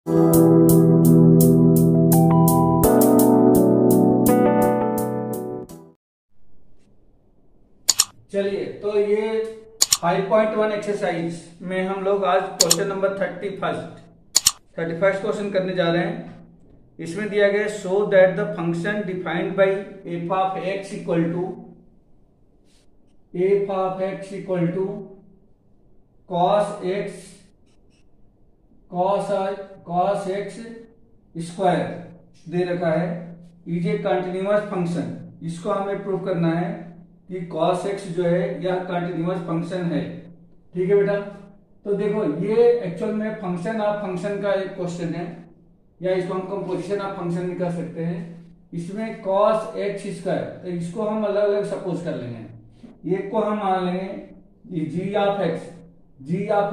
चलिए, तो ये 5.1 एक्सरसाइज में हम लोग आज क्वेश्चन नंबर 31 क्वेश्चन करने जा रहे हैं। इसमें दिया गया show that the function defined by f of x equal to cos x square दे रखा है इज ए कंटिन्यूअस फंक्शन। इसको हमें प्रूव करना है कि cos x जो है यह कंटिन्यूअस फंक्शन है। ठीक है बेटा, तो देखो ये एक्चुअल में फंक्शन ऑफ फंक्शन का एक क्वेश्चन है, या इसको हम कंपोजिशन ऑफ फंक्शन भी कर सकते हैं। इसमें cos x स्क्वायर, तो इसको हम अलग अलग सपोज कर लेंगे। एक को हम मान लेंगे g ऑफ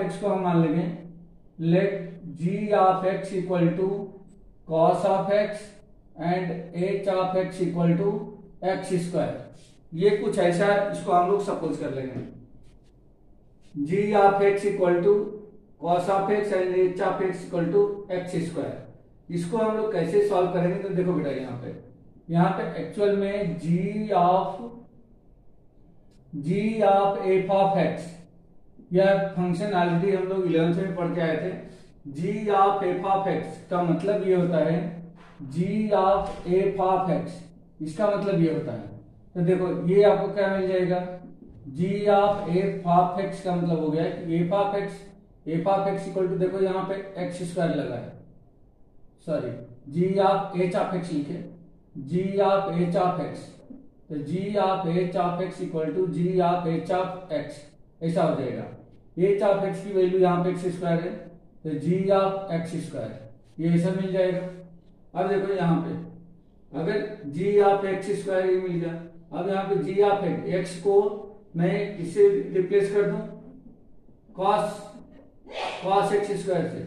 x को हम मान लेंगे let g of x equal to cos of x and h of x equal to x square. ये कुछ ऐसा इसको हम लोग सपोज कर लेंगे। g of x equal to cos of x and h of x equal to x square. इसको हम लोग कैसे सॉल्व करेंगे, तो देखो बेटा यहाँ पे एक्चुअल में g of f of x, यह फंक्शन ऑलरेडी हम लोग 11th में पढ़ के आए थे। g of f of x का मतलब ये होता है g of f of x, इसका मतलब ये होता है। तो देखो ये आपको क्या मिल जाएगा, g of f of x का मतलब हो गया कि f of x equal to, देखो यहाँ पे x स्क्वायर लगा है, sorry g of h of x लिखे, g of h of x, तो g of h of x equal to g of h of x, ऐसा हो जाएगा। h ऑफ x की वैल्यू यहाँ पे x स्क्वायर है, तो g ऑफ x स्क्वायर, ये ऐसा मिल जाएगा। अब देखो यहाँ पे अगर g ऑफ x स्क्वायर ये मिल गया, अब यहाँ पे g ऑफ x को मैं इसे रिप्लेस कर दूं cos x स्क्वायर से,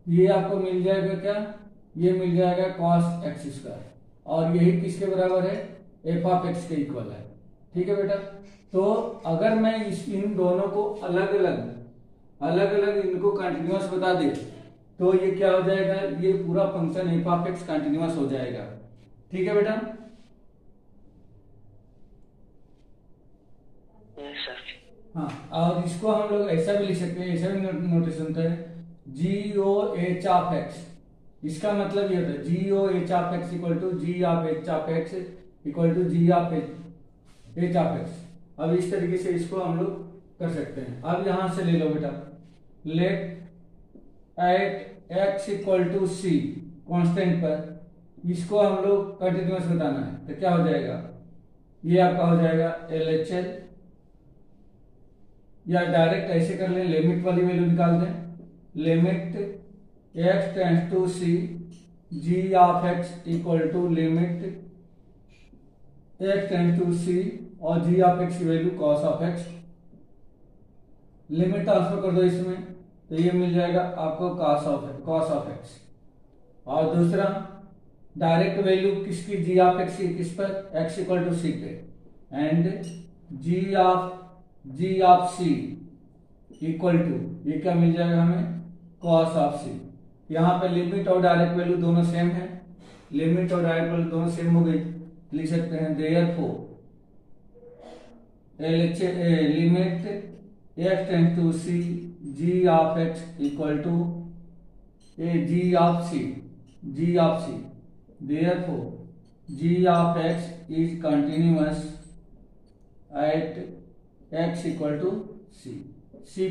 ये आपको मिल जाएगा क्या, ये मिल जाएगा cos x स्क्वायर, और यही किसके बराबर है, f ऑफ x के इक्वल है। ठीक है बेटा, तो अगर मैं इन दोनों को अलग अलग इनको कंटिन्यूअस बता दे तो ये क्या हो जाएगा, ये पूरा function f of x continuous हो जाएगा। ठीक है बेटा, हाँ, और इसको हम लोग ऐसा भी लिख सकते हैं, ऐसा भी नोटेशन होता है GOH ऑफ x। इसका मतलब ये होता है GOH of x equal to G of h of x equal to G of h of x। अब इस तरीके से इसको हम लोग कर सकते हैं। अब यहां से ले लो बेटा, let at x equal to c constant पर, इसको हम लोग कंटिन्यूअस बताना है, तो क्या हो जाएगा, ये आपका हो जाएगा LHL, या डायरेक्ट ऐसे कर ले, लिमिट वाली वैल्यू निकाल दें, limit x tends to c g of x equal to limit x tends to c और g ऑफ x की value cos of x। Limit transfer कर दो इसमें, तो ये मिल जाएगा आपको cos ऑफ x। और दूसरा डायरेक्ट वैल्यू किसकी, g ऑफ x की, किस पर, x इक्वल टू c पे, and g of c equal to, ये क्या मिल जाएगा हमें, cos ऑफ c। यहाँ पे लिमिट और डायरेक्ट वैल्यू दोनों सेम है, लिमिट और डायरेक्ट वैल्यू दोनों सेम हो गई, लिख सकते हैं therefore limit x tends to c g of x equal to g of c, therefore g of x is continuous at x equal to c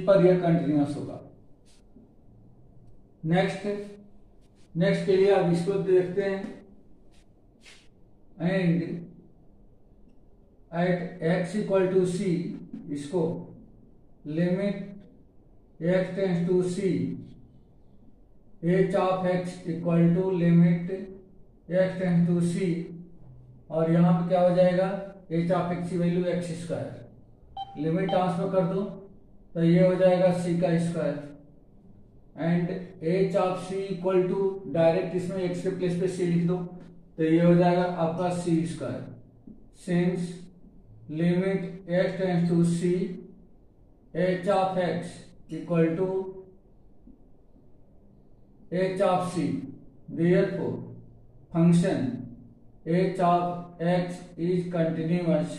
पर यह कंटिन्यूअस होगा। नेक्स्ट के लिए अब इसको देखते हैं, and at x equal to c, इसको limit x tends to c h of x equal to limit x tends to c, और यहाँ पे क्या हो जाएगा, h ऑफ x की value x square, limit transfer कर दो तो ये हो जाएगा c का square, and h of c equal to, direct इसमें x के प्लेस पे c लिख दो, तो ये हो जाएगा आपका c square, since limit x tends to c h of x equal to h of c, therefore function h of x is continuous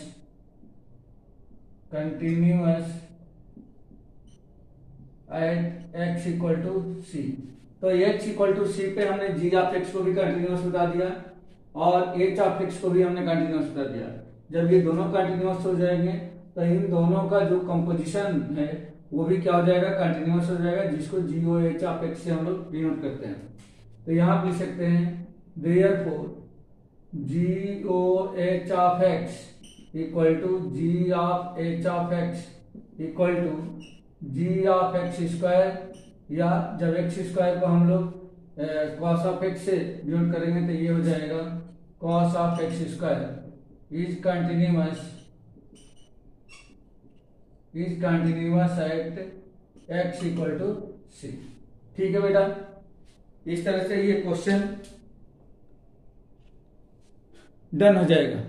at x equal to c. तो x इक्वल टू सी पे हमने g of x को भी continuous बता दिया और h of x को भी हमने कंटिन्यूअस बता दिया। जब ये दोनों कंटिन्यूअस हो जाएंगे तो इन दोनों का जो कंपोजिशन है वो भी क्या हो जाएगा, कंटिन्यूअस हो जाएगा, जिसको जी ओ एच ऑफ एक्स से हम लोग डिनोट करते हैं। तो यहाँ आप लिख सकते हैं therefore g o h of x equal to g of h of x equal to g of x square, या जब एक्स स्क्वायर को हम लोग कॉस ऑफ एक्स से डिनोट करेंगे तो ये हो जाएगा cos of x square is continuous at x equal to c. ठीक है बेटा, इस तरह से ये क्वेश्चन डन हो जाएगा।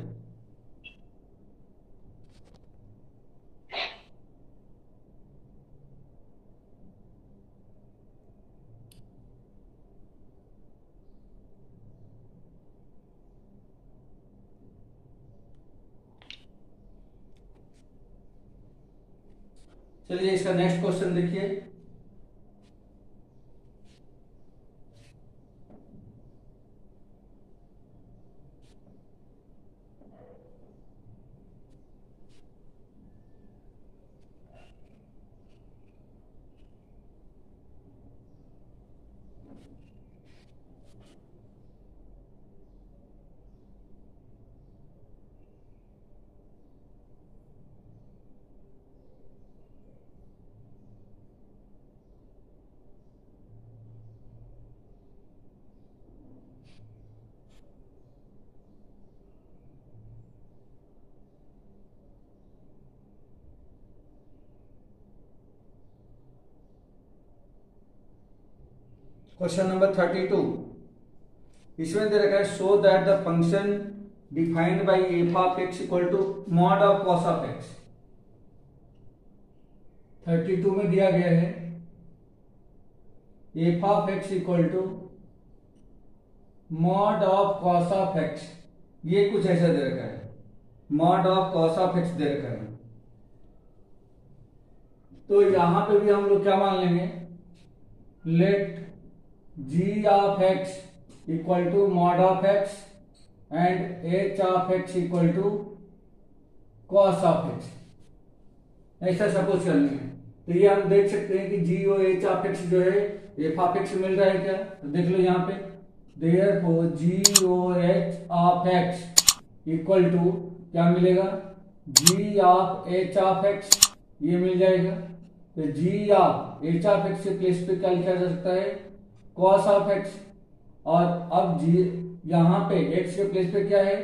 चलिए इसका नेक्स्ट क्वेश्चन देखिए। क्वेश्चन नंबर 32, इसमें दे रखा है show that the function defined by f of x equal to mod of cos of x. 32 में दिया गया है f of x equal to mod of cos of x, ये कुछ ऐसा दे रखा है, mod of cos of x दे रखा है। तो यहां पे भी हम लोग क्या मान लेंगे, let g of x equal to mod of x and h of x equal to cos of x, ऐसा सपोज कर लेंगे। तो ये हम देख सकते हैं कि g और h of x जो है f of x मिल रहा है क्या, तो देख लो यहाँ पे therefore g और h of x equal to क्या मिलेगा, g of h of x, ये मिल जाएगा। तो g of h of x के प्लेस पे क्या लिखा जा सकता है, cos ऑफ x, और अब जी यहाँ पे x के प्लेस पे क्या है,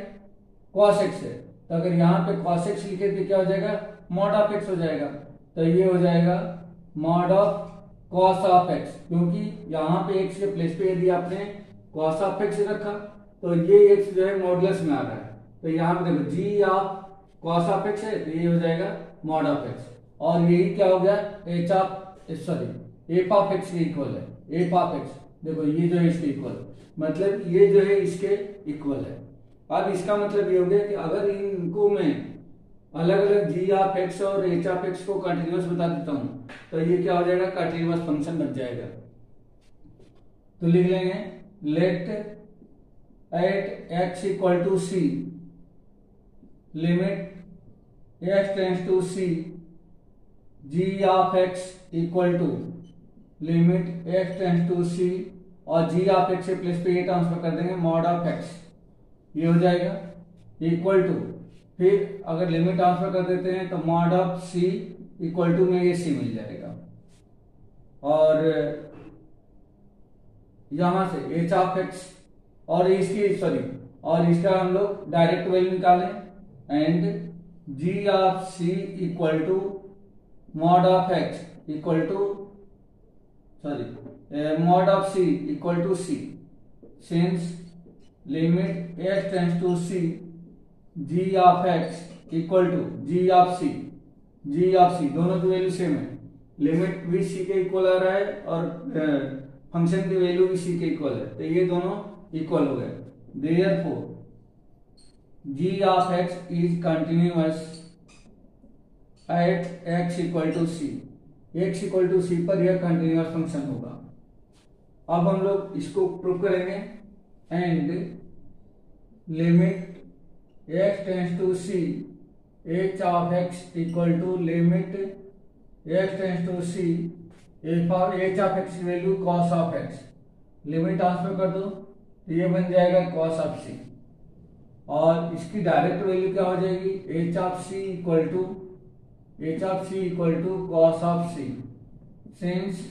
cos x है, तो अगर यहाँ पे cos x लिखे तो क्या हो जाएगा, mod ऑफ x हो जाएगा। तो ये हो जाएगा mod of cos of x, क्योंकि यहाँ पे x के प्लेस पे यदि आपने cos ऑफ x रखा तो ये x जो है मॉडुलस में आ रहा है। तो यहाँ पे देखो g of cos of x है तो ये हो जाएगा mod ऑफ x, और यही क्या हो गया, h of sorry f of x के इक्वल है, f ऑफ x देखो ये जो है इसके इक्वल, मतलब ये जो है इसके इक्वल है। अब इसका मतलब ये हो गया कि अगर इनको मैं अलग अलग g ऑफ x और h ऑफ x को कंटिन्यूअस बता देता हूं तो ये क्या हो जाएगा, कंटिन्यूअस फंक्शन बन जाएगा। तो लिख लेंगे let at x equal to c limit x tends to c g of x equal to limit x tends to c, और g ऑफ x से प्लेस पे ये ट्रांसफर कर देंगे मॉड ऑफ x, ये हो जाएगा इक्वल टू, फिर अगर लिमिट ट्रांसफर कर देते हैं तो mod of c equal to में ये c मिल जाएगा, और यहां से h ऑफ x और इसकी सॉरी और इसका हम लोग डायरेक्ट वैल्यू निकालें and g of c equal to mod of x equal to mod of c equal to c, since limit x tends to c g of x equal to g of c दोनों की value same है, limit भी c के equal आ रहा है और function की value भी सी के इक्वल है, तो ये दोनों इक्वल हो गए। Therefore g of x is continuous at x equal to c, x equal to c पर यह कंटिन्यूअस फंक्शन होगा। अब हम लोग इसको प्रूव करेंगे। And limit x tends to c h of x equal to limit x tends to c h of x की value cos of x, limit transfer कर दो तो ये बन जाएगा कॉस ऑफ सी, और इसकी डायरेक्ट वैल्यू क्या हो जाएगी, h of c equal to cos of c, since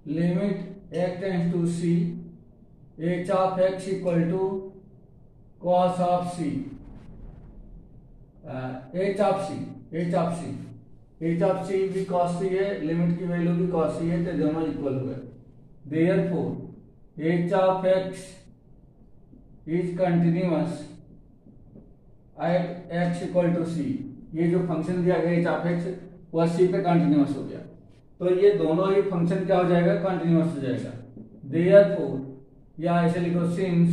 limit x tends to c h of x equal to cos of c, h of c भी कॉस सी है, लिमिट की value भी cos सी है, तो दोनों इक्वल हो गए। Therefore h of x is continuous at x equal to c, ये जो फंक्शन दिया गया एच ऑफ एक्स वह सी पे कंटिन्यूअस हो गया, तो ये दोनों ही फंक्शन क्या हो जाएगा, कंटिन्यूअस हो जाएगा। देयरफॉर या ऐसे लिखो since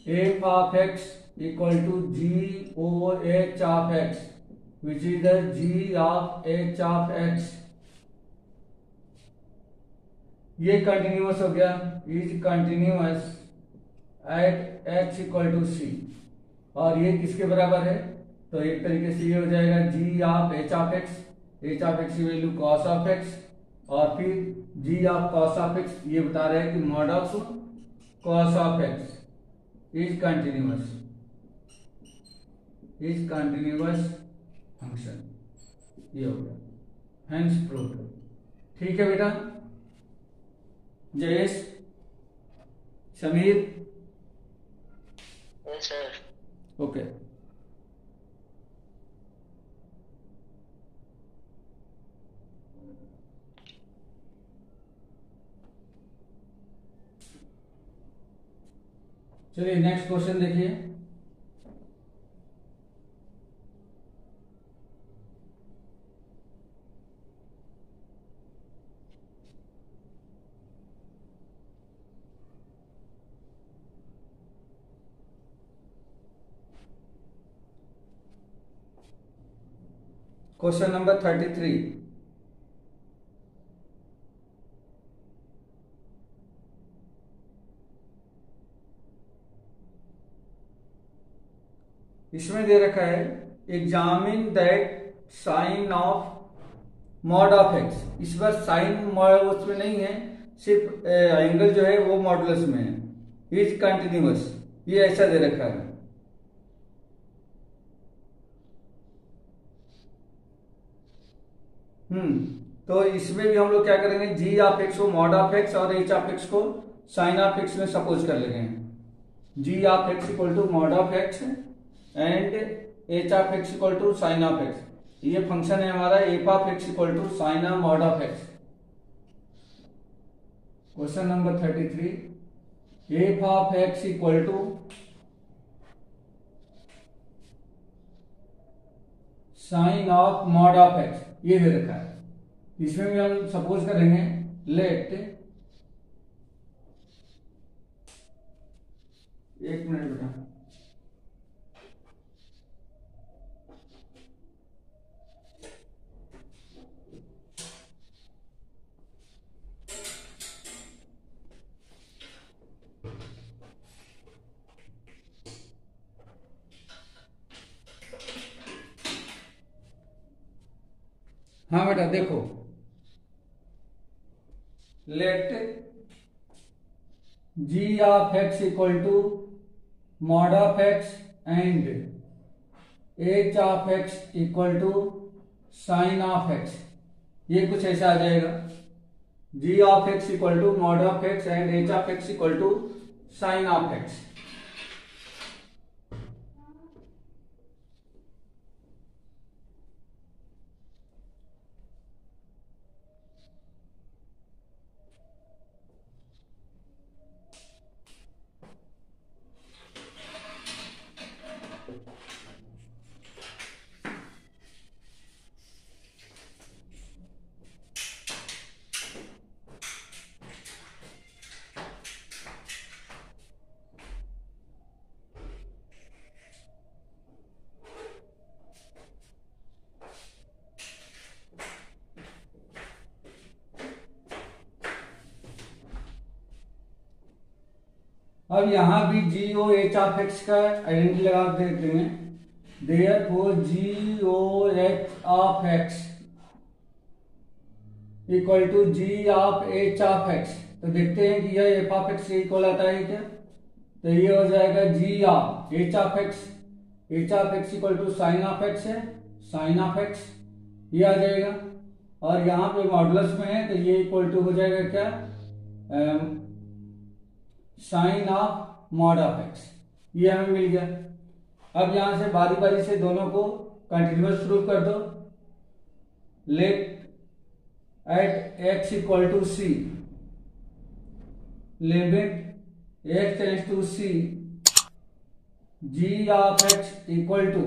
F of x equal to g over h of x, which is the g of h of x, ये कंटिन्यूअस हो गया, is continuous at x equal to c, और ये किसके बराबर है, तो एक तरीके से ये हो जाएगा g of h of x, h of x की वैल्यू cos ऑफ x, और फिर g of cos of x ये बता रहा है कि mod of cos of x is continuous function, ये हो गया, हेंस प्रूव्ड। ठीक है बेटा, जयेश, समीर, ओके। चलिए नेक्स्ट क्वेश्चन देखिए। क्वेश्चन नंबर 33, इसमें दे रखा है examine that sine of mod of x, इस बार साइन उसमें नहीं है, सिर्फ एंगल जो है वो मॉडुलस में है, इज कंटिन्यूअस, ये ऐसा दे रखा है। तो इसमें भी हम लोग क्या करेंगे, जी ऑफ एक्स को मॉड ऑफ एक्स और एच ऑफ एक्स को साइन ऑफ एक्स में सपोज कर लेंगे। G of x equal to mod of x and h of x equal to sine of x, ये फंक्शन है हमारा f of x equal to sine of mod of x. Question number 33, f of x equal to sine of mod of x, ये दे रखा है। इसमें भी हम सपोज करेंगे लेट, एक मिनट बेटा, हाँ बेटा देखो, let g of x equal to mod of x and h of x equal to sine of x, ये कुछ ऐसा आ जाएगा, g of x equal to mod of x and h of x equal to sine of x. अब यहाँ भी g o h of x का identity लगा देते हैं। Therefore g o h of x equal to g of h of x. तो देखते हैं कि यह एफ ऑफ एक्स से इक्वल आता है क्या। तो ये हो जाएगा g of h of x, h of x equal to sine of x है, साइन ऑफ एक्स ये आ जाएगा। और यहाँ पे मॉडुलस में है तो ये इक्वल टू हो जाएगा क्या, sine of mod of x. ये हमें मिल गया। अब यहां से बारी बारी से दोनों को कंटिन्यूअस प्रूफ कर दो। Let at x equal to c limit x tends to c g of x equal to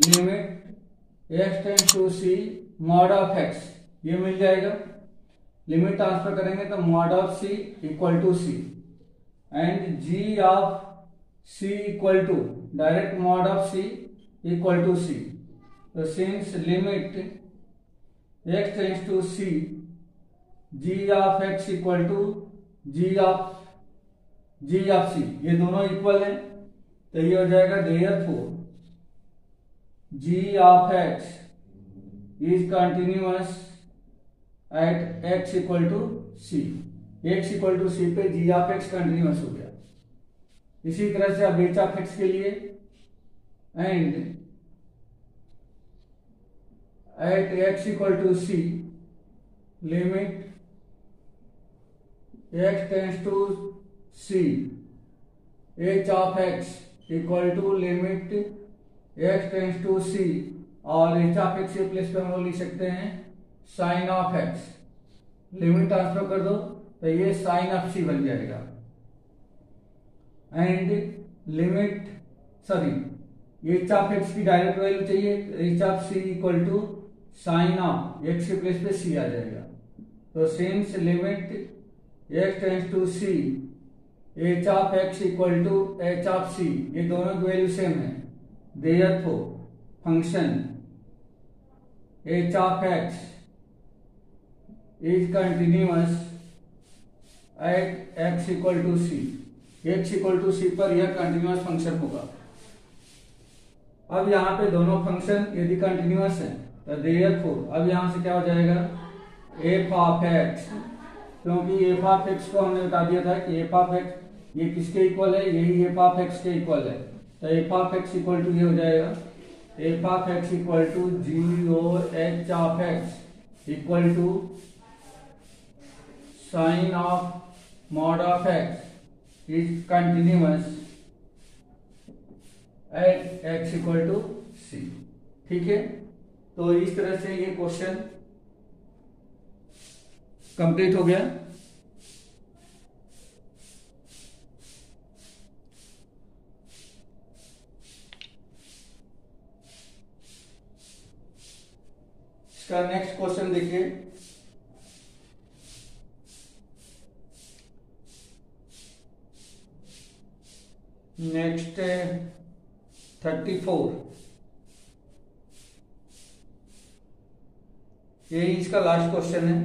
limit x tends to c mod of x. ये मिल जाएगा। लिमिट ट्रांसफर करेंगे तो mod of c equal to c and g of c equal to direct mod of c equal to c. तो since limit x tends to c g of x equal to g of c, ये दोनों equal है तो ये हो जाएगा therefore g of x is continuous at x equal to c. X equal to c पे g of x continuous हो गया। इसी तरह से अब एच ऑफ एक्स के लिए and at x equal to c limit x tends to c h of x equal to limit x tends to c, और एच ऑफ एक्स के प्लेस पे हम लोग लिख सकते हैं sine of x. Limit transfer कर दो तो ये साइन ऑफ सी बन जाएगा and limit h of x की डायरेक्ट वैल्यू चाहिए, h of c equal to sine of x के प्लेस पे सी आ जाएगा। तो since limit x tends to c h of x equal to h of c, ये दोनों की वैल्यू सेम है। Therefore function h of x is continuous at x equal to c. X equal to c पर यह continuous function होगा। अब यहाँ पे दोनों फंक्शन यदि कंटिन्यूअस है तो देयरफॉर अब यहां से क्या हो जाएगा एफ ऑफ एक्स, क्योंकि एफ ऑफ एक्स को हमने बता दिया था कि एफ ऑफ एक्स ये किसके इक्वल है, यही एफ ऑफ एक्स के इक्वल है। तो f of x equal to ये हो जाएगा f of x equal to g o h of x equal to sine of mod of x is continuous at x equal to c. ठीक है, तो इस तरह से ये क्वेश्चन कंप्लीट हो गया। इसका नेक्स्ट क्वेश्चन देखिए। नेक्स्ट 34, यही इसका लास्ट क्वेश्चन है।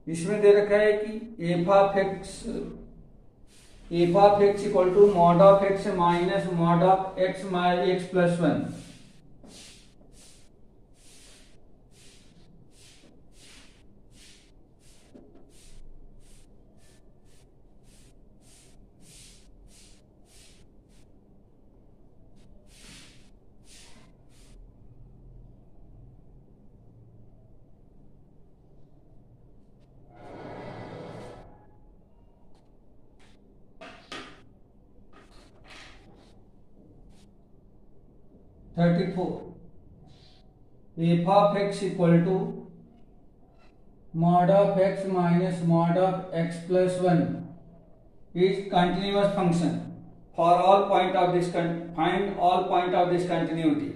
इसमें दे रखा है कि f of x equal to mod of x minus mod of x plus 1। F of x equal to mod of x minus mod of x plus 1 is continuous function for all point of this, find all point of this continuity.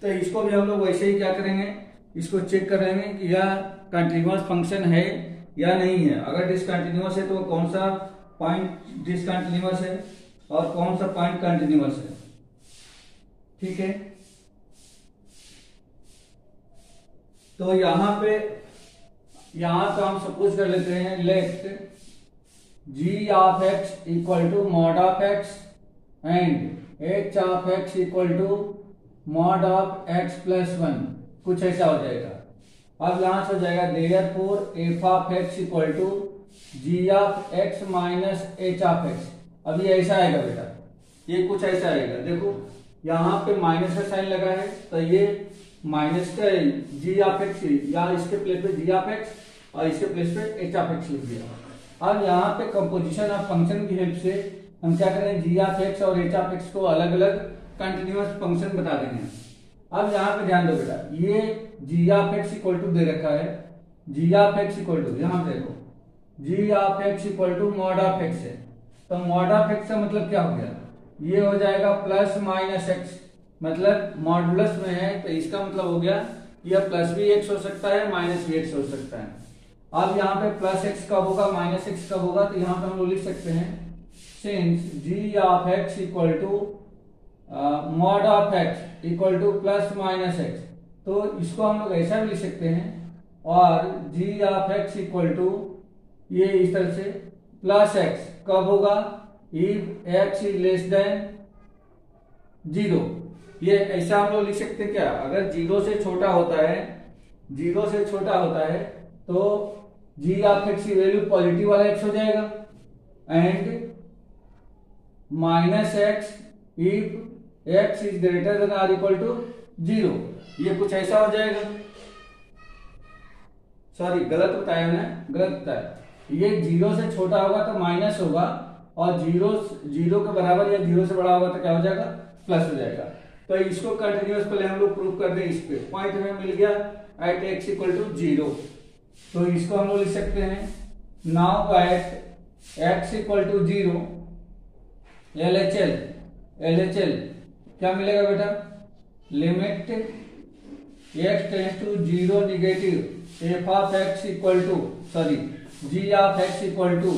तो इसको भी हम लोग वैसे ही क्या करेंगे, इसको check करेंगे कि यह कंटिन्यूअस फंक्शन है या नहीं है। अगर डिसकंटिन्यूअस है तो कौन सा पॉइंट डिसकंटिन्यूअस है और कौन सा पॉइंट कंटिन्यूअस है। ठीक है, तो यहां पे यहाँ तो हम सपोज कर लेते हैं let g of x equal to mod of x and h of x equal to mod of x plus one, कुछ ऐसा हो जाएगा। अब यहां से हो जाएगा therefore f of x equal to g of x minus h of x. अब ये ऐसा आएगा बेटा, ये कुछ ऐसा आएगा। देखो यहाँ पे माइनस का साइन लगा है तो ये माइनस का जी ऑफ एक्स, या इसके प्लेस पे जी ऑफ एक्स और इसके प्लेस पे एच ऑफ एक्स लिख दिया। अब यहाँ पे कंपोजिशन ऑफ फंक्शन की हेल्प से हम क्या करें, जी ऑफ एक्स और एच ऑफ एक्स को अलग अलग कंटिन्यूअस फंक्शन बता देंगे। अब यहाँ पे ध्यान दो बेटा, ये g of x equal to दे रखा है, g of x equal to, यहाँ देखो g of x equal to mod of x है, तो मॉड ऑफ एक्स का मतलब क्या हो गया, ये हो जाएगा प्लस माइनस एक्स, मतलब मॉडुलस में है तो इसका मतलब हो गया यह प्लस भी एक्स हो सकता है माइनस भी एक्स हो सकता है। अब यहाँ पे प्लस एक्स कब होगा माइनस एक्स कब होगा, तो यहाँ पे हम लोग लिख सकते हैं since g of x equal to mod of x equal to plus minus x, तो इसको हम लोग ऐसा भी लिख सकते हैं, और g of x equal to ये इस तरह से प्लस एक्स कब होगा, if x is less than zero. ये ऐसा हम लोग लिख सकते हैं क्या, अगर जीरो से छोटा होता है, जीरो से छोटा होता है तो जी ऑफ एक्स की वैल्यू पॉजिटिव वाला एक्स हो जाएगा, and minus x if x is greater than or equal to zero, ये कुछ ऐसा हो जाएगा। सॉरी गलत बताया मैंने, गलत बताया, ये जीरो से छोटा होगा तो माइनस होगा, और जीरो के बराबर या जीरो से बड़ा होगा तो क्या हो जाएगा, प्लस हो जाएगा। तो इसको कंटिन्यूअस पहले हम लोग प्रूव कर दें, इस पे पॉइंट हमें मिल गया at x equal to zero, तो इसको हम लोग लिख सकते हैं now at x equal to zero LHL क्या मिलेगा बेटा, limit x tends to zero negative f of x equal to sorry g of x equal to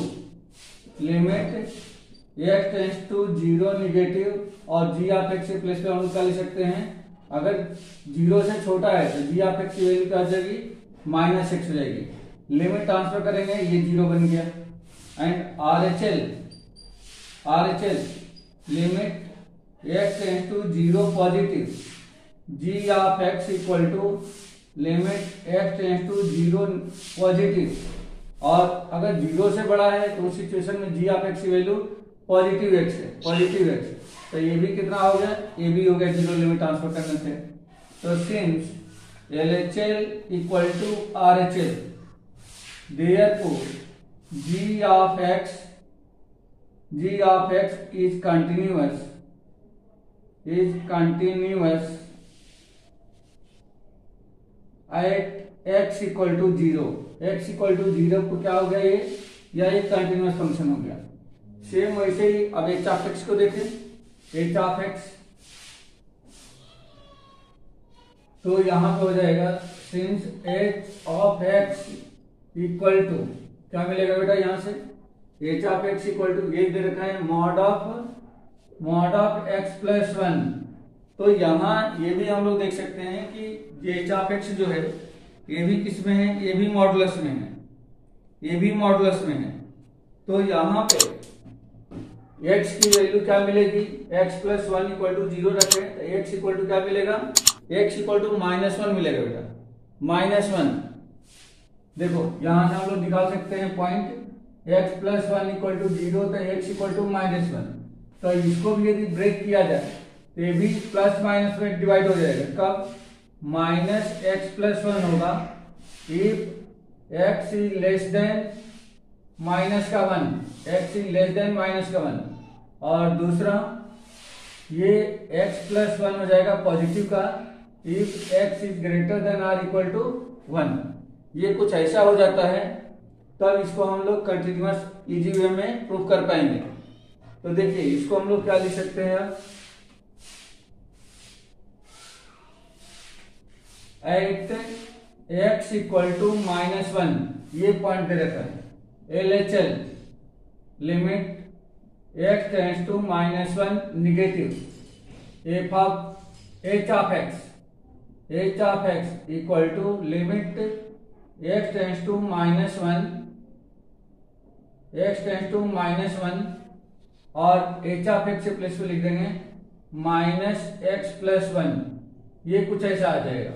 limit x tends to zero negative, और जी ऑफ एक्स के place पे हम लोग क्या लिख सकते हैं, अगर जीरो से छोटा है तो जी ऑफ एक्स की वैल्यू क्या हो जाएगी, माइनस एक्स हो जाएगी, लिमिट ट्रांसफर करेंगे ये जीरो बन गया, and RHL limit x tends to zero positive g of x equal to limit x tends to zero positive, और अगर जीरो से बड़ा है तो उस सिचुएशन में जी ऑफ एक्स की वैल्यू पॉजिटिव एक्स है, पॉजिटिव एक्स, तो ये भी कितना हो गया, ये भी हो गया जीरो लिमिट ट्रांसफर करने से। तो since LHL equal to RHL therefore g of x is continuous at x equal to zero, x equal to zero को क्या हो गया, ये या एक कंटिन्यूअस फंक्शन हो गया। सेम वैसे ही अब h ऑफ x को देखें, h ऑफ x तो यहां पे हो जाएगा since h of x equal to क्या मिलेगा बेटा, यहां से h of x equal to ये दे रखा है mod of x plus one, तो यहाँ ये भी हम लोग देख सकते हैं कि h ऑफ x जो है ये भी किस में है, ये भी मॉडुलस में है, ये भी मॉडुलस में है, तो यहाँ पे x की वैल्यू क्या मिलेगी, x plus one equal to zero रखे तो x इक्वल टू क्या मिलेगा, x equal to minus one मिलेगा बेटा, माइनस वन। देखो यहां से हम लोग निकाल सकते हैं point, x plus one equal to zero तो x equal to minus one, तो इसको भी यदि ब्रेक किया जाए तो ये भी प्लस माइनस में डिवाइड हो जाएगा, कब, माइनस एक्स प्लस वन होगा if x is less than minus का one, x is less than minus का वन, और दूसरा ये x प्लस वन हो जाएगा पॉजिटिव का if x is greater than or equal to one. ये कुछ ऐसा हो जाता है तब इसको हम लोग कंटिन्यूअस इजी वे में प्रूव कर पाएंगे। तो देखिए इसको हम लोग क्या लिख सकते हैं, at x equal to minus one, ये पॉइंट दे रखा है, LHL limit x tends to minus one negative f of h of x equal to limit x tends to -1, x tends to -1 और एच ऑफ एक्स से plus में लिख देंगे -x+1, ये कुछ ऐसा आ जाएगा।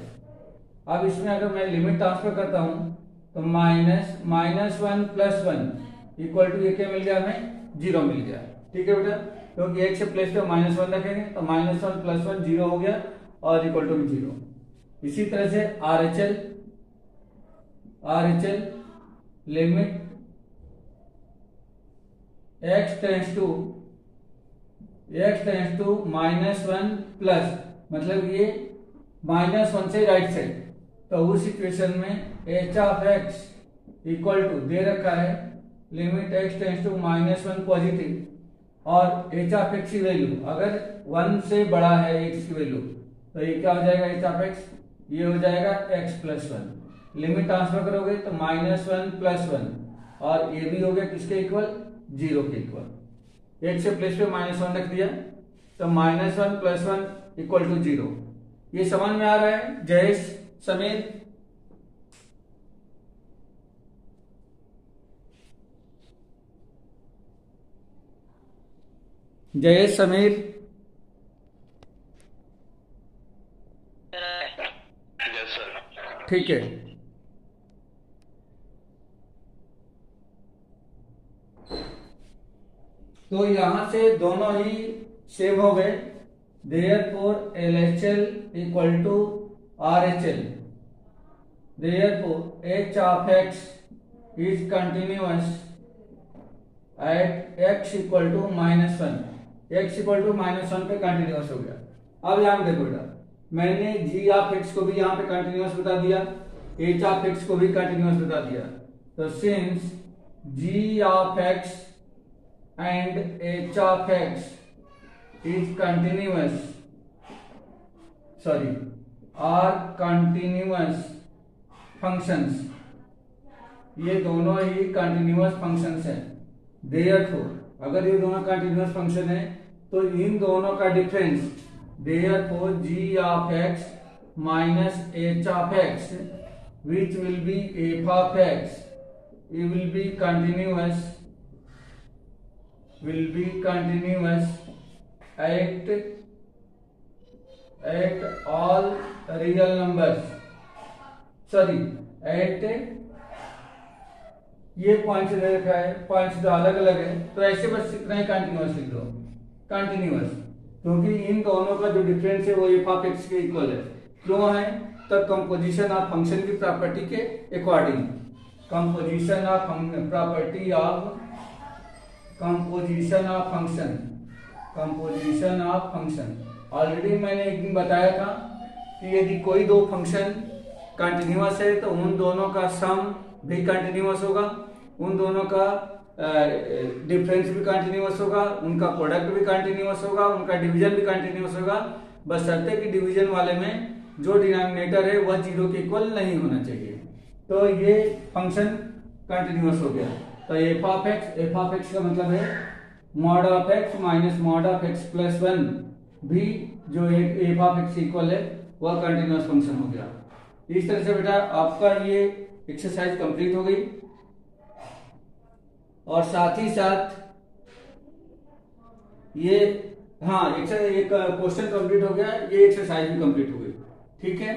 अब इसमें अगर मैं लिमिट ट्रांसफर करता हूं तो -1 + 1 इक्वल टू ये क्या मिल गया, हमें 0 मिल गया। ठीक है बेटा, क्योंकि एक से प्लस पे -1 रखेंगे तो -1 + 1 0 हो गया और इक्वल टू 0। इसी तरह से RHL limit x tends to -1 plus, मतलब ये -1 से राइट साइड, तो उस सिचुएशन में h of x equal to दे रखा है limit x tends to -1 positive और एच ऑफ एक्स की वैल्यू अगर 1 से बड़ा है x की वैल्यू तो ये क्या हो जाएगा, एच ऑफ एक्स ये हो जाएगा x+1। लिमिट ट्रांसफर करोगे तो -1 + 1 और ये भी हो गया किसके इक्वल, 0 के इक्वल। एक से प्लस पे -1 रख दिया तो -1 + 1 इक्वल टू 0। ये समझ में आ रहा है जयेश, समीर? जयेश, समीर? ठीक है, तो यहां से दोनों ही सेम हो गए। Therefore LHL equal to RHL। Therefore h of x is continuous at x equal to -1। x equal to -1 पे कंटिन्यूअस हो गया। अब यहां पे देखो बेटा, मैंने g ऑफ x को भी यहां पे कंटिन्यूअस बता दिया, h ऑफ x को भी कंटिन्यूअस बता दिया। तो since g of x and h of x is continuous, sorry, are continuous functions, ये दोनों ही कंटिन्यूअस फंक्शंस हैं। देयरफॉर अगर ये दोनों कंटिन्यूअस फंक्शन है तो इन दोनों का difference, therefore g of x minus h of x which will be f of x, it will be continuous at all real numbers, sorry, at ये पॉइंट दे रखा है, पॉइंट्स जो अलग अलग है तो ऐसे बस इतना ही कंटिन्यूअस लिख दो, कंटिन्यूअस, क्योंकि इन दोनों का जो डिफरेंस है वो एफ ऑफ एक्स के इक्वल है। क्यों है, तो कंपोजिशन ऑफ फंक्शन की प्रॉपर्टी के according, composition of property of composition of function. Already मैंने एक दिन बताया था कि यदि कोई दो फंक्शन कंटिन्यूअस है तो उन दोनों का सम भी कंटिन्यूअस होगा, उन दोनों का डिफरेंस भी कंटिन्यूअस होगा, उनका प्रोडक्ट भी कंटिन्यूअस होगा, उनका डिवीजन भी कंटिन्यूअस होगा, बस शर्त है कि डिवीजन वाले में जो डिनोमिनेटर है वह 0 के इक्वल नहीं होना चाहिए। तो ये फंक्शन कंटिन्यूअस हो गया। तो एफ ऑफ एक्स का मतलब है mod of x minus mod of x plus 1 भी जो एफ ऑफ एक्स इक्वल है वह कंटिन्यूअस फंक्शन हो गया। इस तरह से बेटा आपका ये एक्सरसाइज कंप्लीट हो गई और साथ ही साथ ये एक क्वेश्चन कंप्लीट हो गया, ये एक्सरसाइज भी कंप्लीट हो गई। ठीक है।